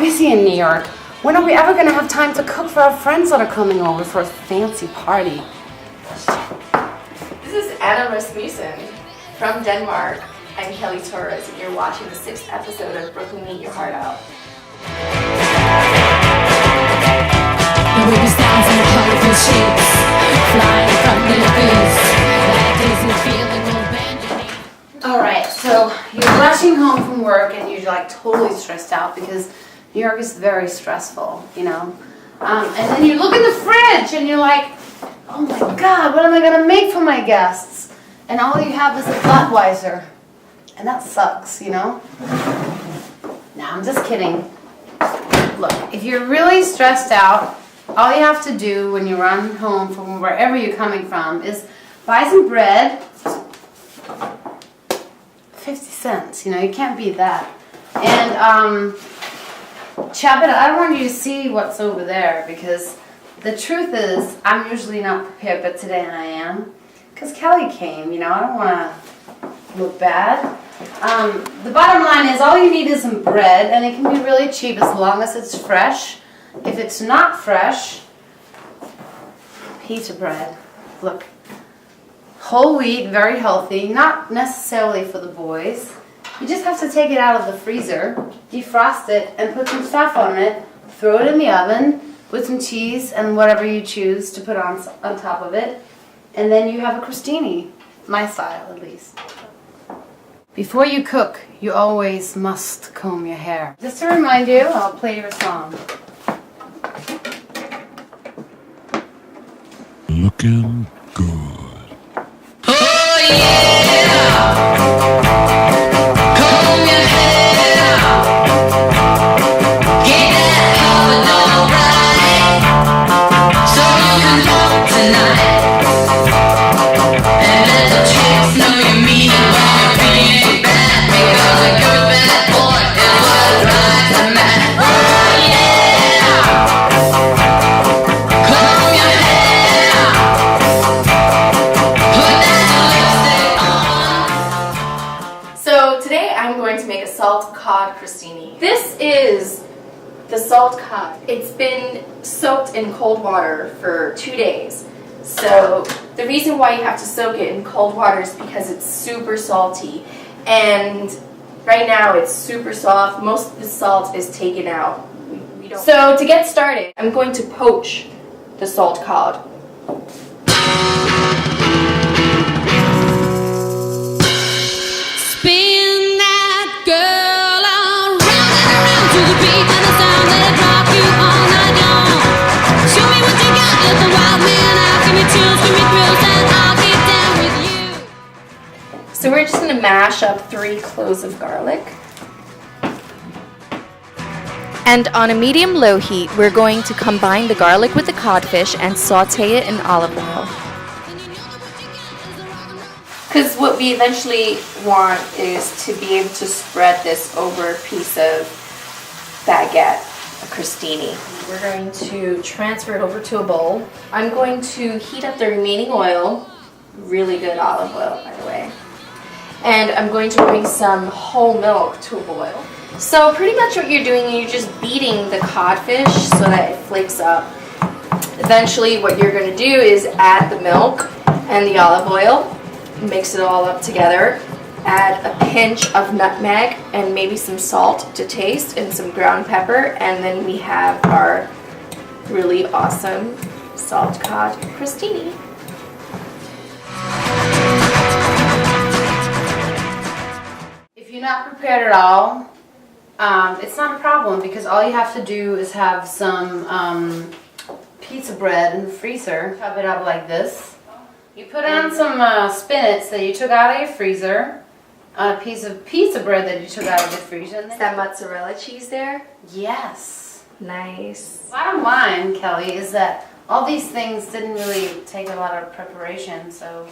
busy in New York. When are we ever going to have time to cook for our friends that are coming over for a fancy party? This is Anna Rasmussen from Denmark. I'm Kelly Torres, and you're watching the 6th episode of Brooklyn Eat Your Heart Out. The baby sounds and the colorful shapes flying from the abyss. That dizzy feeling will bend me. Alright, so you're rushing home from work and you're like totally stressed out because New York is very stressful, you know. And then you look in the fridge and you're like, oh my God, what am I going to make for my guests? And all you have is a Budweiser. And that sucks, you know? No, I'm just kidding. Look, if you're really stressed out, all you have to do when you run home from wherever you're coming from is buy some bread. 50 cents, you know, you can't beat that. And chop it up. I don't want you to see what's over there because the truth is I'm usually not prepared, but today I am. Because Kelly came, you know, I don't want to look bad. The bottom line is all you need is some bread, and it can be really cheap as long as it's fresh. If it's not fresh, pita bread. Look, whole wheat, very healthy, not necessarily for the boys. You just have to take it out of the freezer, defrost it, and put some stuff on it, throw it in the oven with some cheese and whatever you choose to put on top of it, and then you have a crostini, my style at least. Before you cook, you always must comb your hair. Just to remind you, I'll play your song. Looking good. Oh yeah! Comb your hair, get that covered alright, so you can look tonight, and let the chicks know you mean it while you're being bad, because a good bad boy is what drives a man. Oh yeah! Comb your hair, put that lipstick on. So today I'm going to make a salt cod crostini. This is the salt cod. It's been soaked in cold water for 2 days. So the reason why you have to soak it in cold water is because it's super salty. And right now it's super soft. Most of the salt is taken out. We don't. So to get started, I'm going to poach the salt cod. Spin that girl around and around to the beat and the sound that'll rock you all night long. Show me what you got, let the wild man out. Give me chills, give me thrills, and I'll get down with you. So we're just going to mash up 3 cloves of garlic. And on a medium-low heat, we're going to combine the garlic with the codfish and saute it in olive oil. Because what we eventually want is to be able to spread this over a piece of baguette, a crostini. We're going to transfer it over to a bowl. I'm going to heat up the remaining oil, really good olive oil by the way, and I'm going to bring some whole milk to a boil. So pretty much what you're doing, you're just beating the codfish so that it flakes up. Eventually what you're going to do is add the milk and the olive oil. Mix it all up together, add a pinch of nutmeg and maybe some salt to taste and some ground pepper, and then we have our really awesome salt cod crostini. If you're not prepared at all, it's not a problem because all you have to do is have some pizza bread in the freezer. Chop it up like this. You put on some spinach that you took out of your freezer, a piece of pizza bread that you took out of the freezer. Is that mozzarella cheese there? Yes. Nice. Bottom line, Kelly, is that all these things didn't really take a lot of preparation, so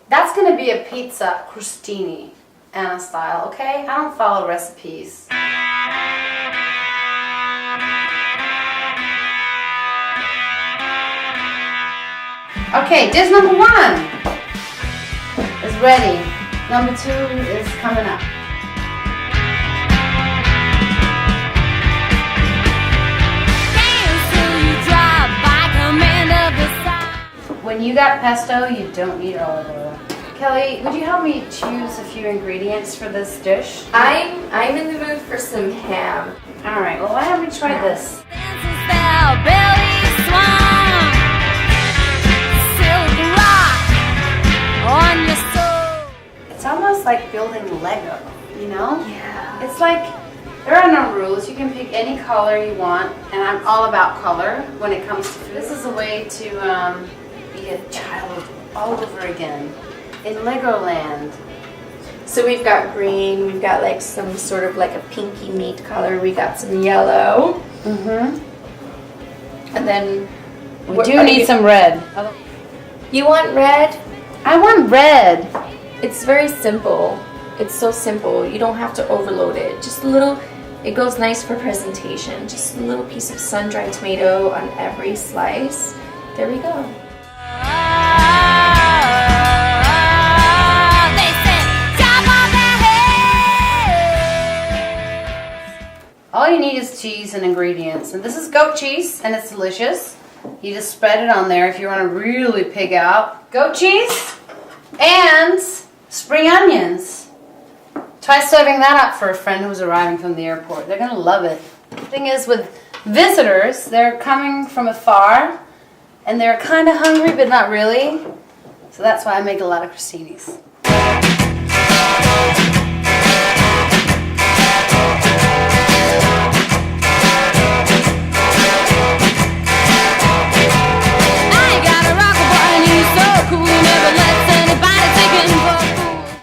that's going to be a pizza crostini, Anna style, okay? I don't follow recipes. Okay, dish number 1 is ready. Number 2 is coming up. when you got pesto, you don't need olive oil. Kelly, would you help me choose a few ingredients for this dish? I'm in the mood for some ham. All right, well, why don't we try this? It's almost like building Lego, you know? Yeah. It's like, there are no rules. You can pick any color you want, and I'm all about color when it comes to food. This is a way to be a child all over again in Legoland. So we've got green, we've got like some sort of like a pinky meat color, we got some yellow. Mm-hmm. And then We do need some red. You want red? I want red. It's very simple. It's so simple. You don't have to overload it. Just a little, it goes nice for presentation. Just a little piece of sun-dried tomato on every slice. There we go. All you need is cheese and ingredients. And this is goat cheese, and it's delicious. You just spread it on there if you want to really pig out. Goat cheese and spring onions. Try serving that up for a friend who's arriving from the airport. They're going to love it. The thing is, with visitors, they're coming from afar, and they're kind of hungry, but not really. So that's why I make a lot of crostinis.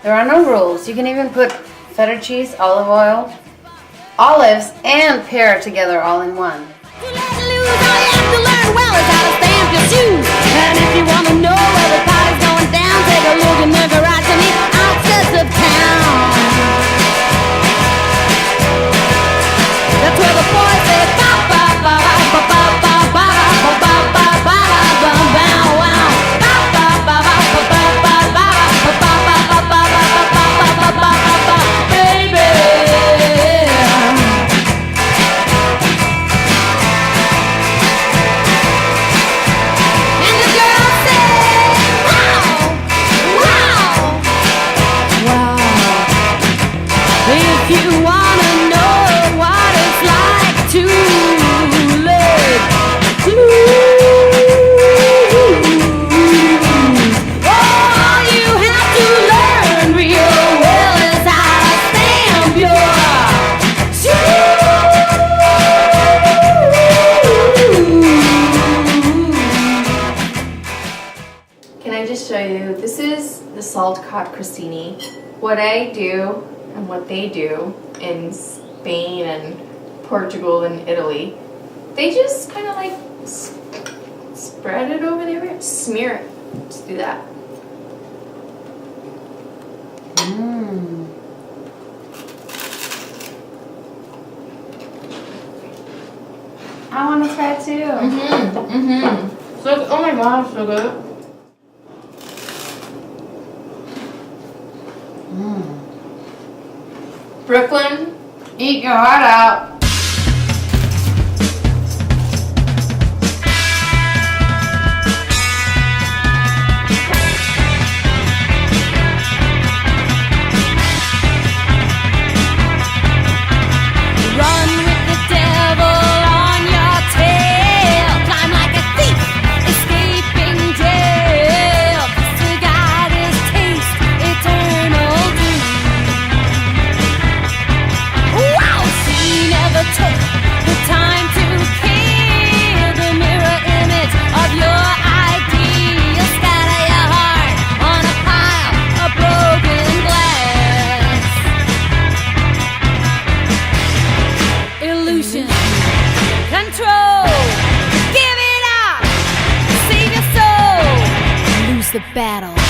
There are no rules. You can even put feta cheese, olive oil, olives, and pear together all in one. And if you want to know where the party's going down, take a look in the garage on the outskirts of town. That's where the boys say ba ba ba ba ba ba ba ba ba ba ba ba wow wow ba ba ba ba ba ba ba ba ba ba ba ba ba ba baby. And the girls say wow wow wow. If you wanna know what it's like to live all you have to learn real well is how to stamp your Can I just show you? This is the salt cod crostini. What I do and what they do in Spain and Portugal and Italy, they just kind of like spread it over there, smear it. Just do that. I want to try too. So, oh my god, so good. Brooklyn, Eat your heart out. run with the devil on your tail, climb like a thief, escaping jail. To guide his taste, eternal doom. Wow, she never took the time to kill the mirror image of your ideal. Scatter your heart on a pile of broken glass. Illusion, control, give it up, save your soul, lose the battle.